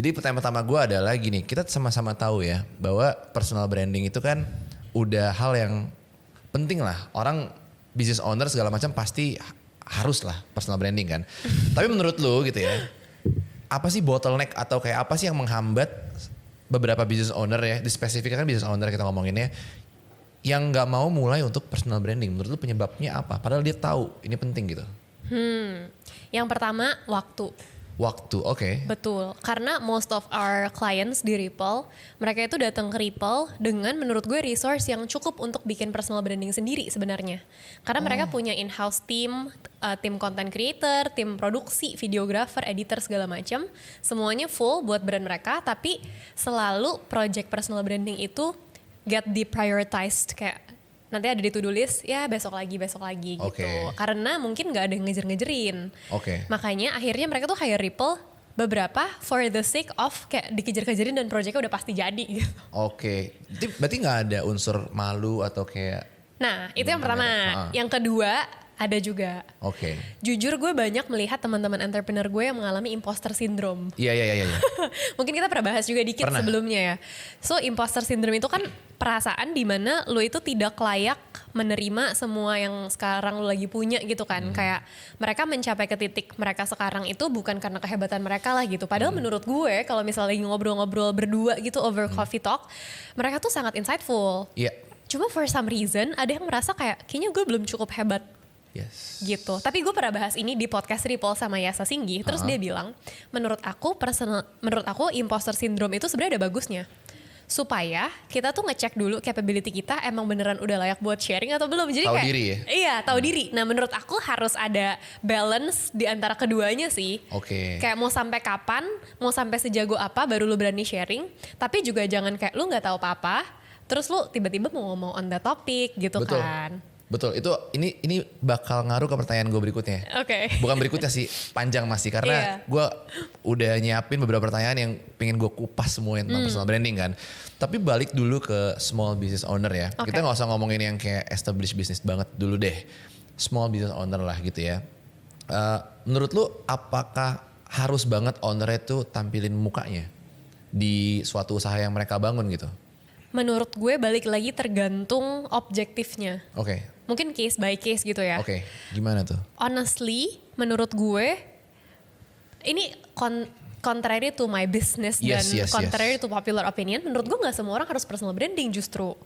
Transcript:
Jadi pertanyaan pertama gue adalah gini, kita sama-sama tahu ya bahwa personal branding itu kan udah hal yang penting lah. Orang business owner segala macam pasti harus lah personal branding kan. Tapi menurut lu gitu ya, apa sih bottleneck atau kayak apa sih yang menghambat beberapa business owner ya, di spesifiknya kan business owner kita ngomonginnya, yang nggak mau mulai untuk personal branding? Menurut lu penyebabnya apa? Padahal dia tahu ini penting gitu. Yang pertama waktu. Waktu, oke. Betul, karena most of our clients di Ripple, mereka itu datang ke Ripple dengan menurut gue resource yang cukup untuk bikin personal branding sendiri sebenarnya. Karena mereka punya in-house team, tim content creator, tim produksi, videographer, editor segala macam, semuanya full buat brand mereka, tapi selalu project personal branding itu get deprioritized, kayak nanti ada di to-do list, ya besok lagi gitu. Oke. Karena mungkin gak ada yang ngejer-ngejerin. Oke. Makanya akhirnya mereka tuh hire Ripple beberapa for the sake of kayak dikejar-kejarin dan proyeknya udah pasti jadi gitu. Oke. Jadi berarti nggak ada unsur malu atau kayak. Nah itu yang pertama. Yang kedua ada juga. Oke. Jujur gue banyak melihat teman-teman entrepreneur gue yang mengalami imposter syndrome. Iya. Mungkin kita pernah bahas juga dikit sebelumnya ya. So imposter syndrome itu kan perasaan dimana lo itu tidak layak menerima semua yang sekarang lo lagi punya gitu kan. Kayak mereka mencapai ke titik mereka sekarang itu bukan karena kehebatan mereka lah gitu. Padahal menurut gue kalau misalnya lagi ngobrol-ngobrol berdua gitu over coffee talk, mereka tuh sangat insightful. Iya. Cuma for some reason ada yang merasa kayak kayaknya gue belum cukup hebat. Yes. Gitu. Tapi gue pernah bahas ini di podcast Ripple sama Yasa Singgi. Terus dia bilang, menurut aku imposter syndrome itu sebenarnya ada bagusnya. Supaya kita tuh ngecek dulu capability kita emang beneran udah layak buat sharing atau belum. Jadi tahu kayak, diri ya? Iya, tahu diri. Nah menurut aku harus ada balance di antara keduanya sih. Oke. Kayak mau sampai kapan, mau sampai sejago apa baru lu berani sharing. Tapi juga jangan kayak lu gak tahu apa-apa, terus lu tiba-tiba mau ngomong on the topic gitu. Betul. Kan. Betul, itu ini bakal ngaruh ke pertanyaan gue berikutnya. Oke. Bukan berikutnya sih, panjang masih karena gue udah nyiapin beberapa pertanyaan yang pengen gue kupas semua tentang personal branding kan. Tapi balik dulu ke small business owner ya. Kita nggak usah ngomongin yang kayak established business banget dulu deh. Small business owner lah gitu ya. Menurut lu apakah harus banget owner itu tampilin mukanya di suatu usaha yang mereka bangun gitu? Menurut gue balik lagi tergantung objektifnya. Oke. Mungkin case by case gitu ya. Oke, gimana tuh? Honestly, menurut gue ini contrary to my business dan contrary to popular opinion, menurut gue nggak semua orang harus personal branding justru.